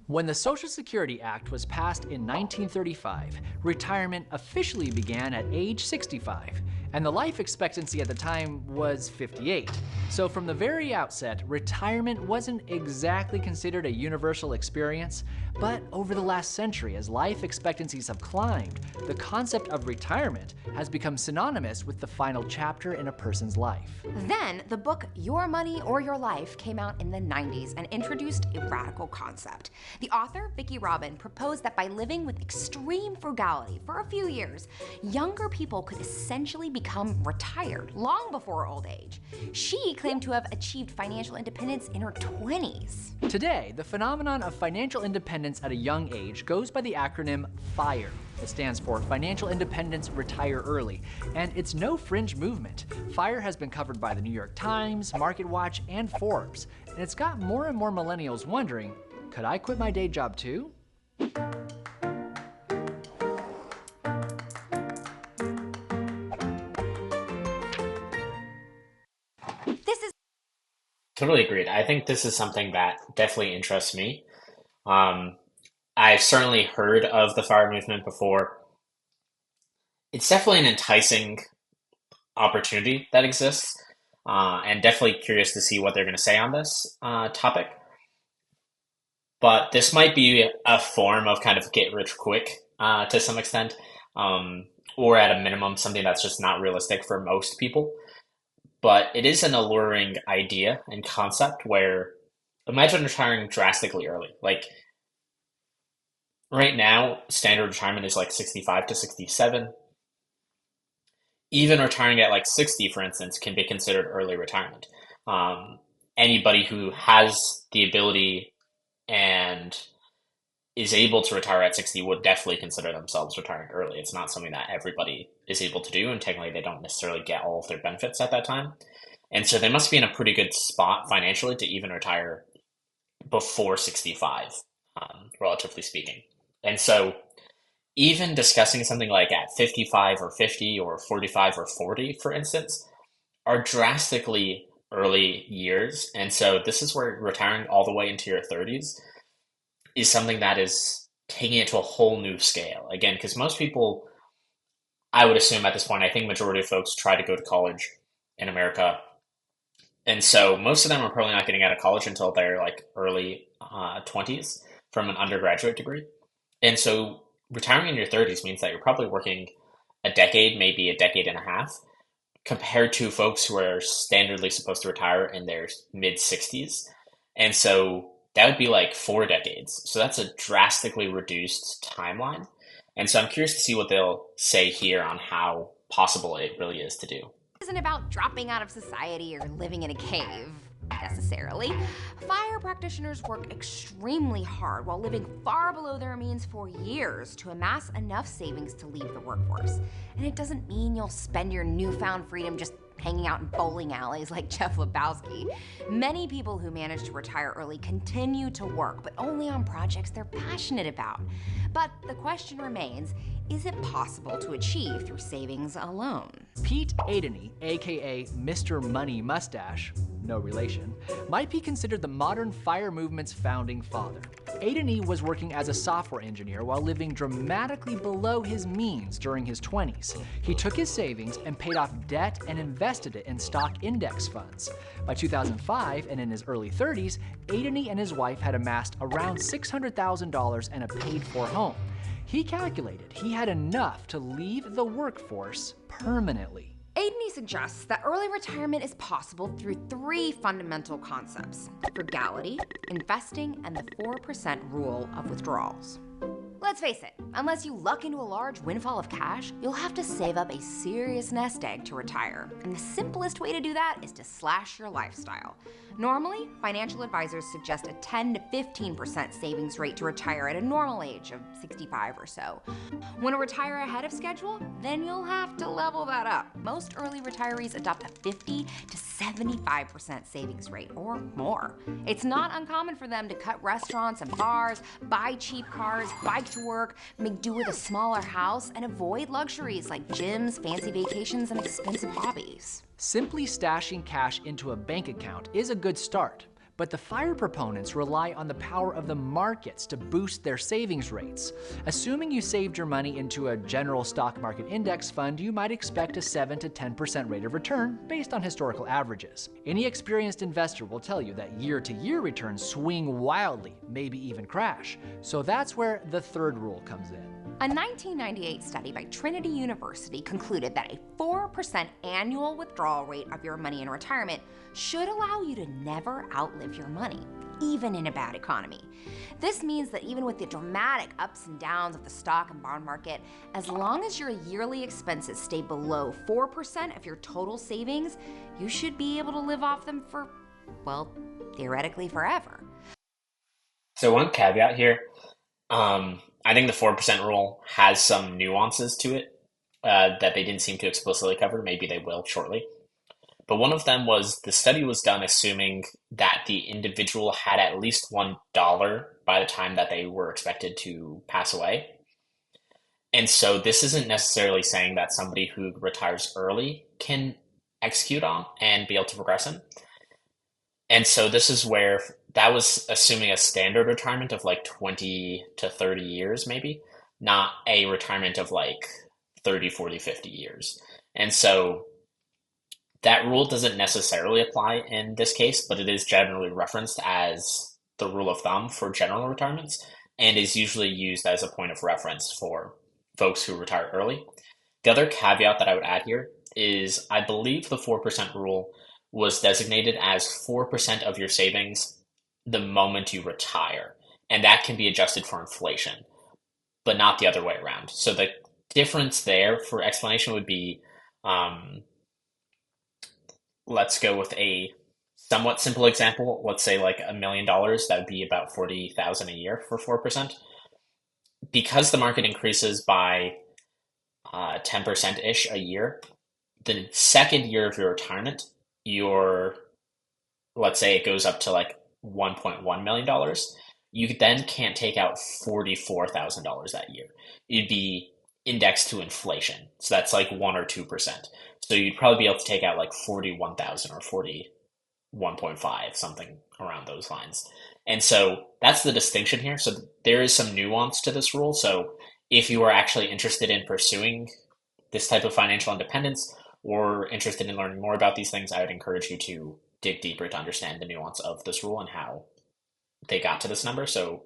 When the Social Security Act was passed in 1935, retirement officially began at age 65, and the life expectancy at the time was 58. So from the very outset, retirement wasn't exactly considered a universal experience, but over the last century, as life expectancies have climbed, the concept of retirement has become synonymous with the final chapter in a person's life. Then, the book Your Money or Your Life came out in the 90s and introduced a radical concept. The author, Vicki Robin, proposed that by living with extreme frugality for a few years, younger people could essentially become retired long before old age. She claimed to have achieved financial independence in her 20s. Today, the phenomenon of financial independence at a young age goes by the acronym FIRE. It stands for Financial Independence Retire Early, and it's no fringe movement. FIRE has been covered by the New York Times, MarketWatch, and Forbes, and it's got more and more millennials wondering, could I quit my day job too? Totally agreed. I think this is something that definitely interests me. I've certainly heard of the FIRE movement before. It's definitely an enticing opportunity that exists, and definitely curious to see what they're going to say on this topic. But this might be a form of kind of get rich quick to some extent, or at a minimum, something that's just not realistic for most people. But it is an alluring idea and concept where imagine retiring drastically early. Like right now, standard retirement is like 65 to 67. Even retiring at like 60, for instance, can be considered early retirement. Anybody who has the ability and is able to retire at 60 would definitely consider themselves retiring early. It's not something that everybody is able to do, and technically they don't necessarily get all of their benefits at that time. And so they must be in a pretty good spot financially to even retire before 65, relatively speaking. And so even discussing something like at 55 or 50 or 45 or 40, for instance, are drastically early years. And so this is where retiring all the way into your 30s is something that is taking it to a whole new scale. Again, because most people, I would assume at this point, I think majority of folks try to go to college in America. And so most of them are probably not getting out of college until they're like early 20s from an undergraduate degree. And so retiring in your 30s means that you're probably working a decade, maybe a decade and a half, compared to folks who are standardly supposed to retire in their mid 60s. And so that would be like 4 decades. So that's a drastically reduced timeline. And so I'm curious to see what they'll say here on how possible it really is to do. It isn't about dropping out of society or living in a cave, necessarily. FIRE practitioners work extremely hard while living far below their means for years to amass enough savings to leave the workforce. And it doesn't mean you'll spend your newfound freedom just hanging out in bowling alleys like Jeff Lebowski. Many people who manage to retire early continue to work, but only on projects they're passionate about. But the question remains, is it possible to achieve through savings alone? Pete Adeney, aka Mr. Money Mustache, no relation, might be considered the modern FIRE movement's founding father. Adeney was working as a software engineer while living dramatically below his means during his 20s. He took his savings and paid off debt and invested it in stock index funds. By 2005 and in his early 30s, Adeney and his wife had amassed around $600,000 and a paid-for home. He calculated he had enough to leave the workforce permanently. Adeney suggests that early retirement is possible through 3 fundamental concepts: frugality, investing, and the 4% rule of withdrawals. Let's face it, unless you luck into a large windfall of cash, you'll have to save up a serious nest egg to retire. And the simplest way to do that is to slash your lifestyle. Normally, financial advisors suggest a 10 to 15% savings rate to retire at a normal age of 65 or so. Want to retire ahead of schedule? Then you'll have to level that up. Most early retirees adopt a 50 to 75% savings rate or more. It's not uncommon for them to cut restaurants and bars, buy cheap cars, bike to work, make do with a smaller house, and avoid luxuries like gyms, fancy vacations, and expensive hobbies. Simply stashing cash into a bank account is a good start, But the FIRE proponents rely on the power of the markets to boost their savings rates. Assuming you saved your money into a general stock market index fund, you might expect a 7 to 10% rate of return based on historical averages. Any experienced investor will tell you that year-to-year returns swing wildly, maybe even crash. So that's where the third rule comes in. A 1998 study by Trinity University concluded that a 4% annual withdrawal rate of your money in retirement should allow you to never outlive your money, even in a bad economy. This means that even with the dramatic ups and downs of the stock and bond market, as long as your yearly expenses stay below 4% of your total savings, you should be able to live off them for, well, theoretically forever. So one caveat here, I think the 4% rule has some nuances to it that they didn't seem to explicitly cover. Maybe they will shortly. But one of them was the study was done assuming that the individual had at least $1 by the time that they were expected to pass away. And so this isn't necessarily saying that somebody who retires early can execute on and be able to progress in. And so this is where that was assuming a standard retirement of like 20 to 30 years, maybe, not a retirement of like 30, 40, 50 years. And so that rule doesn't necessarily apply in this case, but it is generally referenced as the rule of thumb for general retirements and is usually used as a point of reference for folks who retire early. The other caveat that I would add here is I believe the 4% rule was designated as 4% of your savings the moment you retire, and that can be adjusted for inflation, but not the other way around. So the difference there for explanation would be, let's go with a somewhat simple example. Let's say like $1 million, that would be about $40,000 a year for 4%. Because the market increases by 10%-ish a year, the second year of your retirement, let's say it goes up to like $1.1 million, you then can't take out $44,000 that year. It'd be indexed to inflation. So that's like 1 or 2%. So you'd probably be able to take out like 41,000 or 41.5, something around those lines. And so that's the distinction here. So there is some nuance to this rule. So if you are actually interested in pursuing this type of financial independence or interested in learning more about these things, I would encourage you to dig deeper to understand the nuance of this rule and how they got to this number, so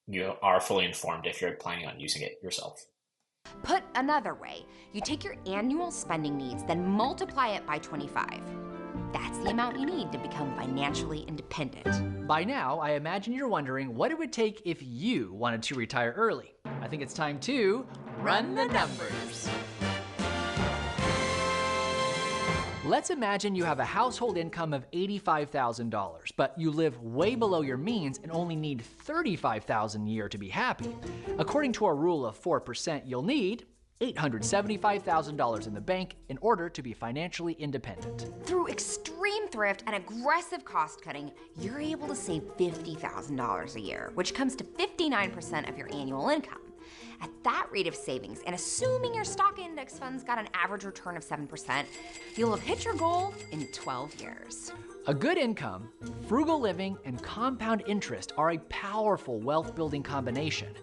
you are fully informed if you're planning on using it yourself. Put another way, you take your annual spending needs, then multiply it by 25. That's the amount you need to become financially independent. By now, I imagine you're wondering what it would take if you wanted to retire early. I think it's time to run the numbers. Let's imagine you have a household income of $85,000, but you live way below your means and only need $35,000 a year to be happy. According to our rule of 4%, you'll need $875,000 in the bank in order to be financially independent. Through extreme thrift and aggressive cost cutting, you're able to save $50,000 a year, which comes to 59% of your annual income. At that rate of savings, and assuming your stock index funds got an average return of 7%, you'll have hit your goal in 12 years. A good income, frugal living, and compound interest are a powerful wealth-building combination.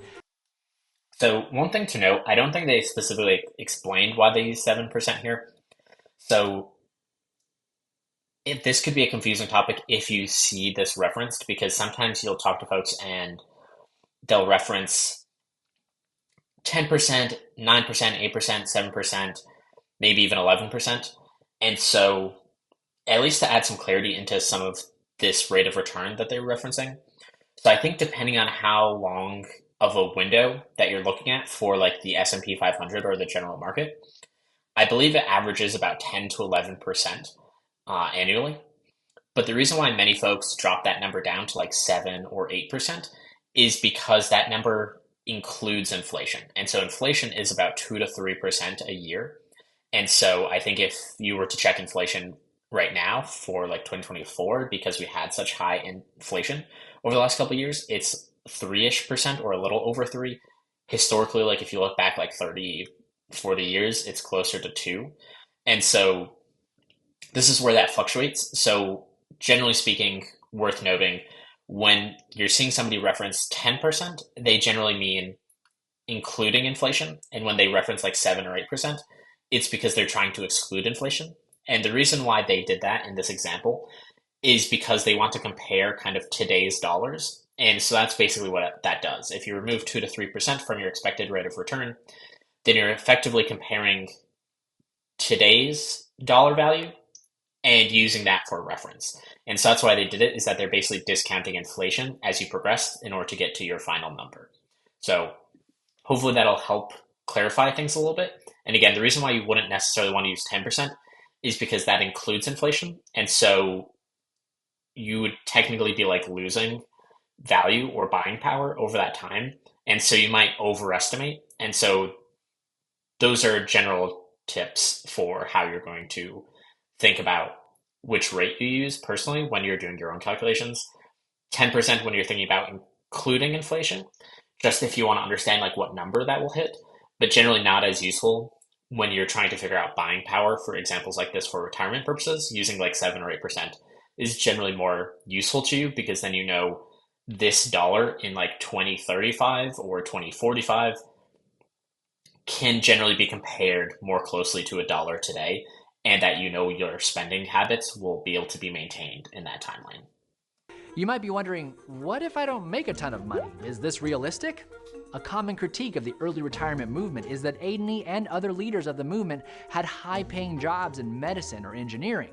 So one thing to note, I don't think they specifically explained why they use 7% here. So this could be a confusing topic if you see this referenced, because sometimes you'll talk to folks and they'll reference 10%, 9%, 8%, 7%, maybe even 11%. And so at least to add some clarity into some of this rate of return that they're referencing. So I think depending on how long of a window that you're looking at for like the S&P 500 or the general market, I believe it averages about 10 to 11% annually. But the reason why many folks drop that number down to like 7 or 8% is because that number includes inflation. And so inflation is about 2 to 3% a year. And so I think if you were to check inflation right now for like 2024, because we had such high inflation over the last couple of years, it's 3-ish% or a little over 3. Historically, like if you look back like 30, 40 years, it's closer to 2. And so this is where that fluctuates. So generally speaking, worth noting, when you're seeing somebody reference 10%, they generally mean including inflation. And when they reference like 7 or 8%, it's because they're trying to exclude inflation. And the reason why they did that in this example is because they want to compare kind of today's dollars. And so that's basically what that does. If you remove 2 to 3% from your expected rate of return, then you're effectively comparing today's dollar value and using that for reference. And so that's why they did it, is that they're basically discounting inflation as you progress in order to get to your final number. So hopefully that'll help clarify things a little bit. And again, the reason why you wouldn't necessarily want to use 10% is because that includes inflation. And so you would technically be like losing value or buying power over that time. And so you might overestimate. And so those are general tips for how you're going to think about which rate you use personally when you're doing your own calculations. 10% when you're thinking about including inflation, just if you want to understand like what number that will hit, but generally not as useful when you're trying to figure out buying power for examples like this for retirement purposes. Using like 7 or 8% is generally more useful to you, because then you know this dollar in like 2035 or 2045 can generally be compared more closely to a dollar today, and that you know your spending habits will be able to be maintained in that timeline. You might be wondering, what if I don't make a ton of money? Is this realistic? A common critique of the early retirement movement is that Adeny and other leaders of the movement had high-paying jobs in medicine or engineering.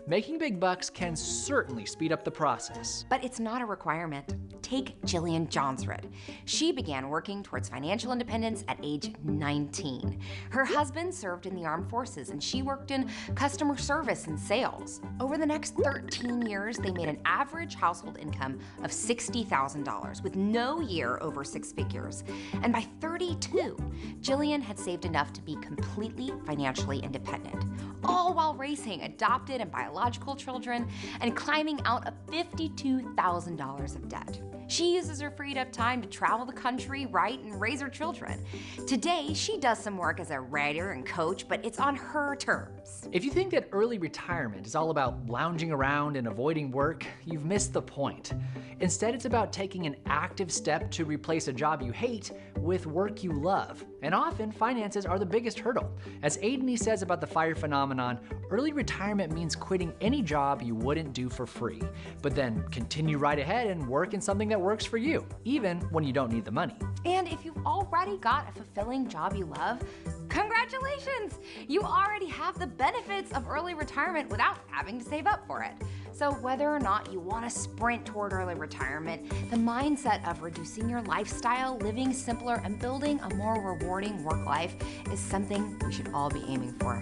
Making big bucks can certainly speed up the process. But it's not a requirement. Take Jillian Johnsrud. She began working towards financial independence at age 19. Her husband served in the armed forces, and she worked in customer service and sales. Over the next 13 years, they made an average household income of $60,000, with no year over 6 figures. And by 32, Jillian had saved enough to be completely financially independent, all while raising adopted and biological children and climbing out of $52,000 of debt. She uses her freed up time to travel the country, write, and raise her children. Today, she does some work as a writer and coach, but it's on her terms. If you think that early retirement is all about lounging around and avoiding work, you've missed the point. Instead, it's about taking an active step to replace a job you hate with work you love. And often, finances are the biggest hurdle. As Adeny says about the FIRE phenomenon, early retirement means quitting any job you wouldn't do for free, but then continue right ahead and work in something that works for you, even when you don't need the money. And if you've already got a fulfilling job you love, congratulations! You already have the benefits of early retirement without having to save up for it. So whether or not you want to sprint toward early retirement, the mindset of reducing your lifestyle, living simpler, and building a more rewarding work life is something we should all be aiming for.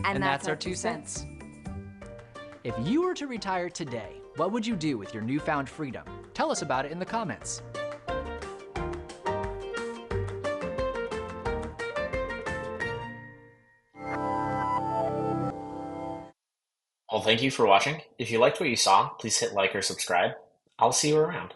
And that's our 2 cents. If you were to retire today, what would you do with your newfound freedom? Tell us about it in the comments. Well, thank you for watching. If you liked what you saw, please hit like or subscribe. I'll see you around.